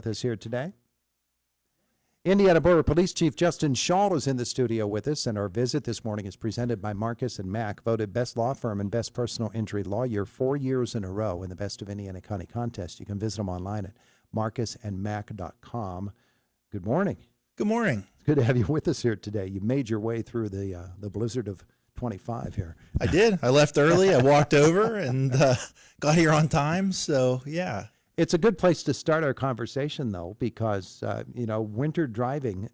with us here today. Indiana Borough Police Chief Justin Schawl is in the studio with us, and our visit this morning is presented by Marcus and Mack, voted best law firm and best personal injury lawyer 4 years in a row in the Best of Indiana County contest. You can visit them online at marcusandmack.com. Good morning. Good morning. It's good to have you with us here today. You made your way through the blizzard of 25 here. I did. I left early. I walked over and got here on time. So, yeah. It's a good place to start our conversation, though, because, winter driving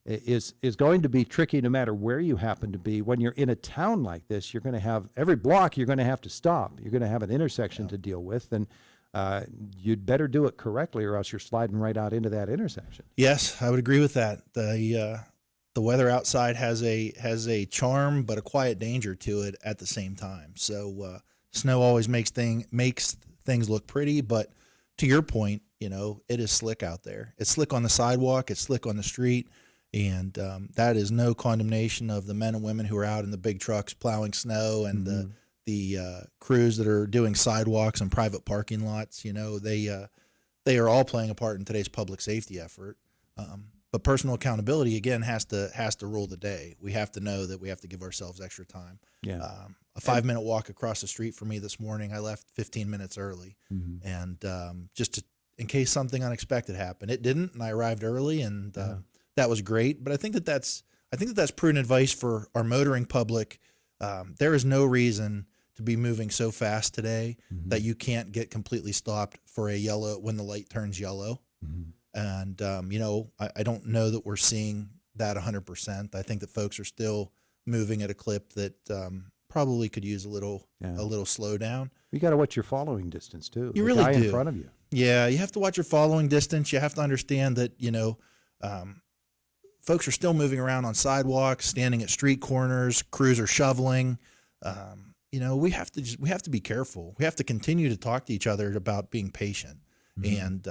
is going to be tricky no matter where you happen to be. When you're in a town like this, you're going to have every block you're going to have to stop. You're going to have an intersection to deal with, and you'd better do it correctly or else you're sliding right out into that intersection. Yes, I would agree with that. The weather outside has a charm, but a quiet danger to it at the same time. So snow always makes things look pretty, but to your point, it is slick out there. It's slick on the sidewalk, it's slick on the street, and that is no condemnation of the men and women who are out in the big trucks plowing snow and the crews that are doing sidewalks and private parking lots. They are all playing a part in today's public safety effort. But personal accountability, again, has to rule the day. We have to know that we have to give ourselves extra time. Yeah. A 5-minute walk across the street for me this morning, I left 15 minutes early. And in case something unexpected happened. It didn't, and I arrived early, and that was great. But I think that's prudent advice for our motoring public. There is no reason to be moving so fast today that you can't get completely stopped for a yellow when the light turns yellow. And, I don't know that we're seeing that 100%. I think that folks are still moving at a clip that probably could use a little slowdown. You got to watch your following distance, too. You really do. In front of you. Yeah, you have to watch your following distance. You have to understand that, folks are still moving around on sidewalks, standing at street corners, crews are shoveling. We have to be careful. We have to continue to talk to each other about being patient. And,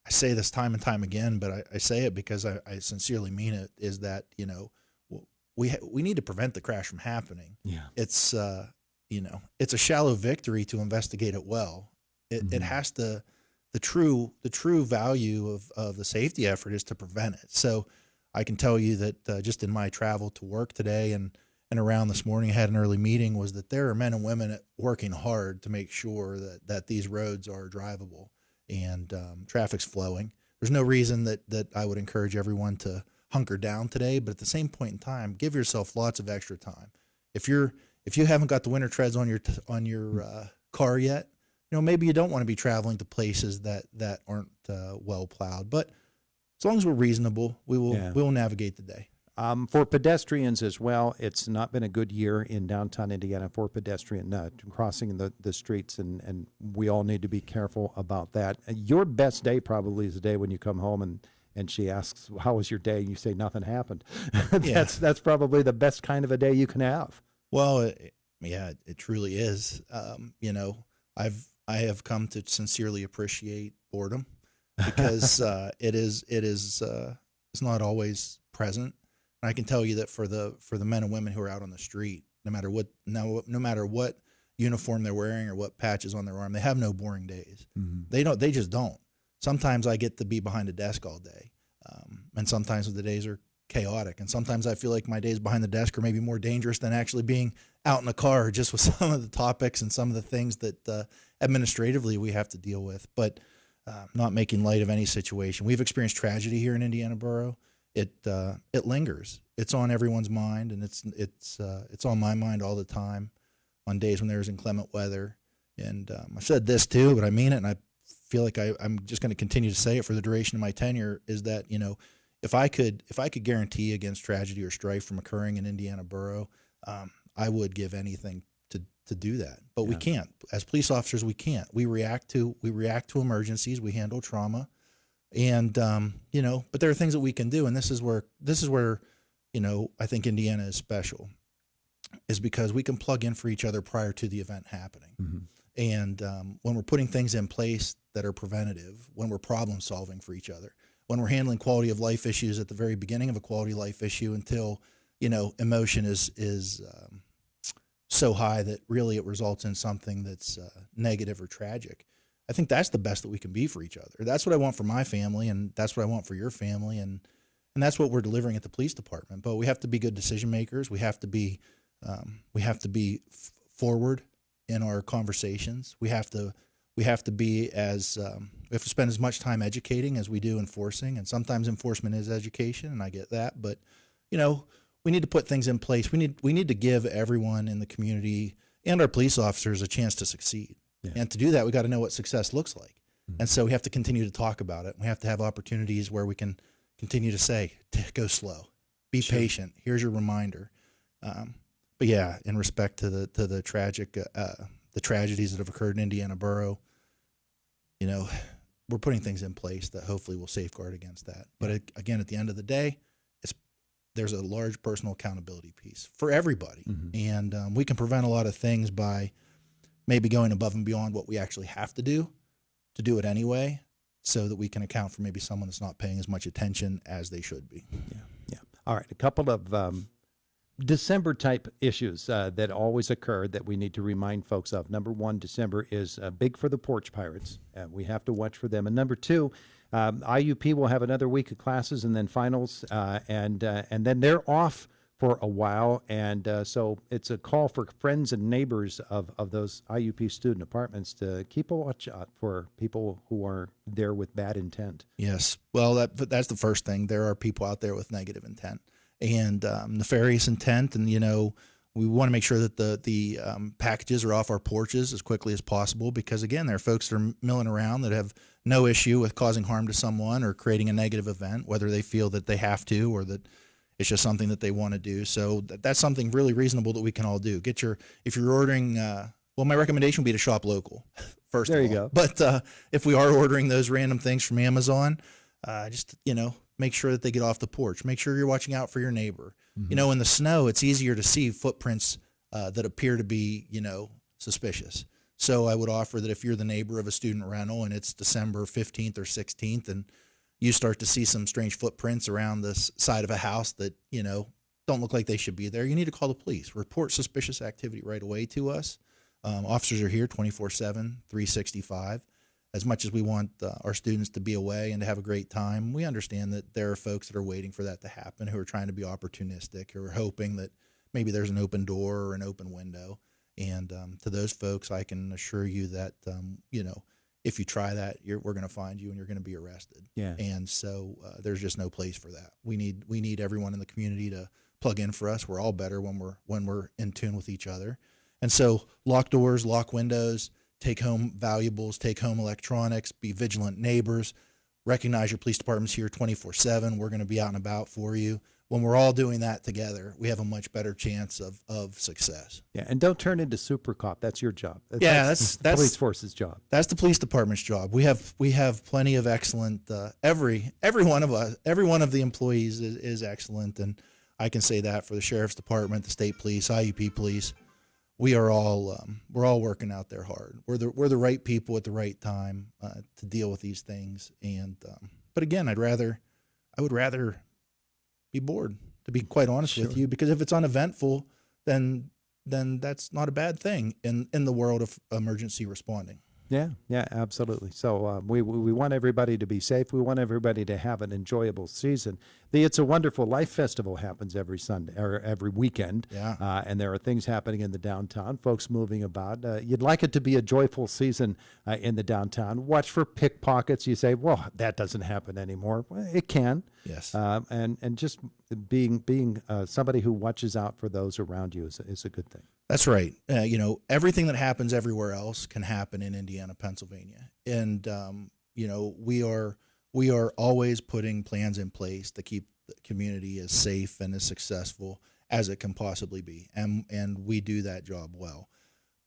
I say this time and time again, but I say it because I sincerely mean it, is that, we need to prevent the crash from happening. Yeah. It's, it's a shallow victory to investigate it well. It has to, the true value of the safety effort is to prevent it. So I can tell you that just in my travel to work today and around this morning, I had an early meeting, was that there are men and women working hard to make sure that these roads are drivable and traffic's flowing. There's no reason that I would encourage everyone to hunker down today, but at the same point in time, give yourself lots of extra time. If you haven't got the winter treads on your car yet, maybe you don't want to be traveling to places that aren't well plowed. But as long as we're reasonable, we will navigate the day. For pedestrians as well, it's not been a good year in downtown Indiana for pedestrian crossing the streets, and we all need to be careful about that. Your best day probably is the day when you come home and she asks, "How was your day?" and you say, "Nothing happened." That's probably the best kind of a day you can have. Well, it truly is. I have come to sincerely appreciate boredom because it's not always present. And I can tell you that for the men and women who are out on the street, no matter what uniform they're wearing or what patches on their arm, they have no boring days. They just don't. Sometimes I get to be behind a desk all day, and sometimes the days are chaotic. And sometimes I feel like my days behind the desk are maybe more dangerous than actually being out in a car, just with some of the topics and some of the things that administratively we have to deal with. But not making light of any situation. We've experienced tragedy here in Indiana Borough. It lingers. It's on everyone's mind, and it's on my mind all the time on days when there's inclement weather. And I've said this too, but I mean it, and I feel like I'm just going to continue to say it for the duration of my tenure, is that, if I could guarantee against tragedy or strife from occurring in Indiana Borough, I would give anything to do that. But we can't. As police officers, we can't. We react to emergencies. We handle trauma. And, but there are things that we can do. And this is where, I think Indiana is special, is because we can plug in for each other prior to the event happening. And when we're putting things in place that are preventative, when we're problem solving for each other, when we're handling quality of life issues at the very beginning of a quality of life issue until, emotion is so high that really it results in something that's negative or tragic. I think that's the best that we can be for each other. That's what I want for my family, and that's what I want for your family, and that's what we're delivering at the police department. But we have to be good decision makers. We have to be forward in our conversations. We have to be as we have to spend as much time educating as we do enforcing, and sometimes enforcement is education, and I get that. But we need to put things in place. We need to give everyone in the community and our police officers a chance to succeed. Yeah. And to do that, we got to know what success looks like. Mm-hmm. And so we have to continue to talk about it. We have to have opportunities where we can continue to say, go slow, be patient. Here's your reminder. But yeah, in respect to the tragedies that have occurred in Indiana Borough, we're putting things in place that hopefully will safeguard against that. But again, at the end of the day, there's a large personal accountability piece for everybody. Mm-hmm. And we can prevent a lot of things by maybe going above and beyond what we actually have to do it anyway, so that we can account for maybe someone that's not paying as much attention as they should be. Yeah. All right. A couple of December type issues that always occur that we need to remind folks of. Number one, December is big for the porch pirates. We have to watch for them. And number two, IUP will have another week of classes and then finals, and then they're off for a while, and so it's a call for friends and neighbors of those IUP student apartments to keep a watch out for people who are there with bad intent. Yes, well, that's the first thing. There are people out there with negative intent and nefarious intent, and we want to make sure that the packages are off our porches as quickly as possible, because again, there are folks that are milling around that have no issue with causing harm to someone or creating a negative event, whether they feel that they have to or that it's just something that they want to do. So that's something really reasonable that we can all do. If you're ordering, my recommendation would be to shop local first. There you go. But if we are ordering those random things from Amazon, just make sure that they get off the porch. Make sure you're watching out for your neighbor. Mm-hmm. In the snow, it's easier to see footprints that appear to be suspicious. So I would offer that if you're the neighbor of a student rental and it's December 15th or 16th, and you start to see some strange footprints around the side of a house that, don't look like they should be there, you need to call the police. Report suspicious activity right away to us. Officers are here 24/7, 365. As much as we want our students to be away and to have a great time, we understand that there are folks that are waiting for that to happen, who are trying to be opportunistic, who are hoping that maybe there's an open door or an open window. And to those folks, I can assure you that, if you try that, we're going to find you and you're going to be arrested. Yeah. And so there's just no place for that. We need everyone in the community to plug in for us. We're all better when we're in tune with each other. And so lock doors, lock windows, take home valuables, take home electronics, be vigilant neighbors, recognize your police department's here 24/7. We're going to be out and about for you. When we're all doing that together, we have a much better chance of success. Yeah, and don't turn into super cop. That's your job. That's the police force's job. That's the police department's job. We have plenty of excellent. Every one of the employees is excellent, and I can say that for the sheriff's department, the state police, IUP police. We are all we're all working out there hard. We're the right people at the right time to deal with these things. And but again, I would rather be bored, to be quite honest with you, because if it's uneventful, then that's not a bad thing in the world of emergency responding. Yeah, absolutely. So we want everybody to be safe. We want everybody to have an enjoyable season. The It's a Wonderful Life Festival happens every Sunday or every weekend. Yeah. And there are things happening in the downtown, folks moving about. You'd like it to be a joyful season in the downtown. Watch for pickpockets. You say, well, that doesn't happen anymore. Well, it can. Yes. And just being somebody who watches out for those around you is a good thing. That's right. Everything that happens everywhere else can happen in Indiana, Pennsylvania. And, we are always putting plans in place to keep the community as safe and as successful as it can possibly be. And we do that job well.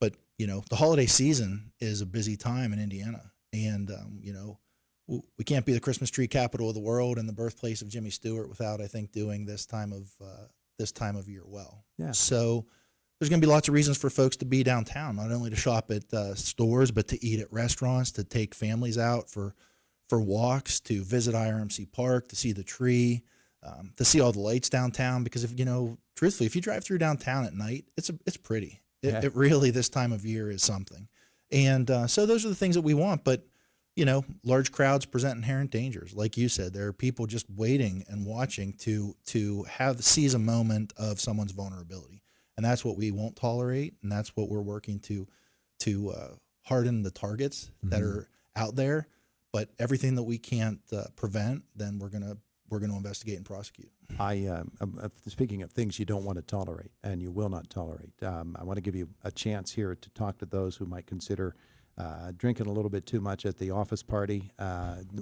But, the holiday season is a busy time in Indiana. And, we can't be the Christmas tree capital of the world and the birthplace of Jimmy Stewart without, I think, doing this time of year well. Yeah. So there's going to be lots of reasons for folks to be downtown, not only to shop at stores, but to eat at restaurants, to take families out for walks, to visit IRMC Park, to see the tree, to see all the lights downtown. Because truthfully, if you drive through downtown at night, it's pretty. It really, this time of year, is something. And so those are the things that we want. But, you know, large crowds present inherent dangers. Like you said, there are people just waiting and watching to seize a moment of someone's vulnerability. And that's what we won't tolerate. And that's what we're working to harden the targets that are out there. But everything that we can't prevent, then we're going to investigate and prosecute. Speaking of things you don't want to tolerate and you will not tolerate, I want to give you a chance here to talk to those who might consider drinking a little bit too much at the office party.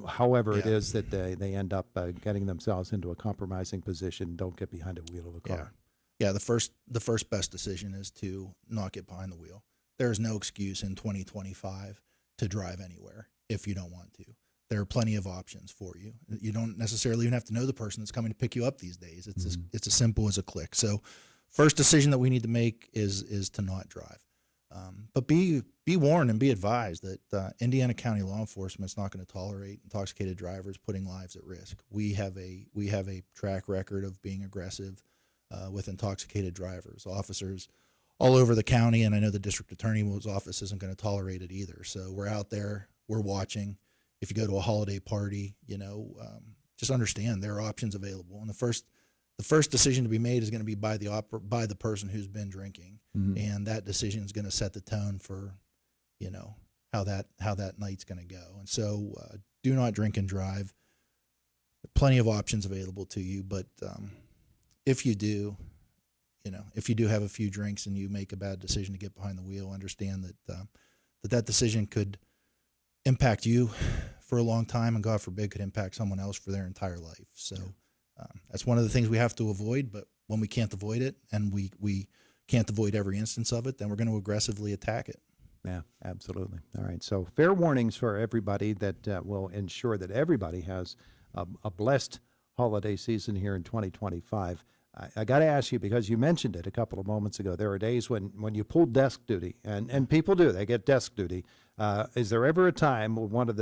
However it is that they end up getting themselves into a compromising position, don't get behind a wheel of a car. Yeah, the first best decision is to not get behind the wheel. There is no excuse in 2025 to drive anywhere if you don't want to. There are plenty of options for you. You don't necessarily even have to know the person that's coming to pick you up these days. It's it's as simple as a click. So, first decision that we need to make is to not drive. But be warned and be advised that Indiana County law enforcement is not going to tolerate intoxicated drivers putting lives at risk. We have a track record of being aggressive with intoxicated drivers. Officers all over the county, and I know the district attorney's office isn't going to tolerate it either. So we're out there, we're watching. If you go to a holiday party, you know, just understand there are options available. And the first decision to be made is going to be by the person who's been drinking, and that decision is going to set the tone for, you know, how that night's going to go. And so, do not drink and drive. Plenty of options available to you, but if you do, you know, if you do have a few drinks and you make a bad decision to get behind the wheel, understand that that decision could impact you for a long time, and God forbid could impact someone else for their entire life. So that's one of the things we have to avoid. But when we can't avoid it, and we can't avoid every instance of it, then we're going to aggressively attack it. Yeah, absolutely. All right. So fair warnings for everybody that will ensure that everybody has a blessed holiday season here in 2025. I got to ask you, because you mentioned it a couple of moments ago, there are days when you pull desk duty, and people do, they get desk duty. Is there ever a time when one of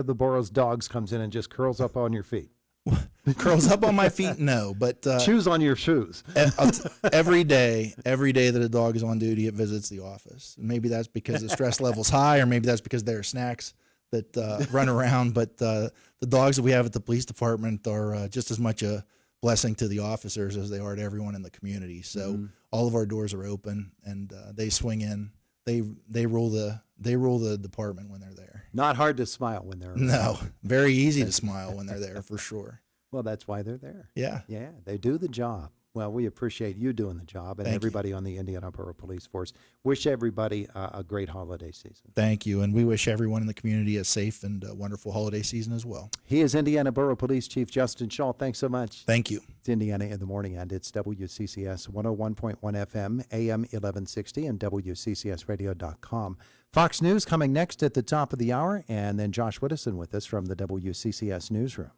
the borough's dogs comes in and just curls up on your feet? Curls up on my feet? No, but chews on your shoes. every day that a dog is on duty, it visits the office. Maybe that's because the stress level's high, or maybe that's because there are snacks that run around. But the dogs that we have at the police department are just as much a blessing to the officers as they are to everyone in the community. So all of our doors are open, and they swing in. They rule the department when they're there. Not hard to smile when they're around. No, very easy to smile when they're there, for sure. Well, that's why they're there. Yeah. Yeah, they do the job. Well, we appreciate you doing the job, and Thank everybody on the Indiana Borough Police Force. Wish everybody a great holiday season. Thank you, and we wish everyone in the community a safe and wonderful holiday season as well. He is Indiana Borough Police Chief Justin Schawl. Thanks so much. Thank you. It's Indiana in the Morning, and it's WCCS 101.1 FM, AM 1160, and WCCSradio.com. Fox News coming next at the top of the hour, and then Josh Whittison with us from the WCCS Newsroom.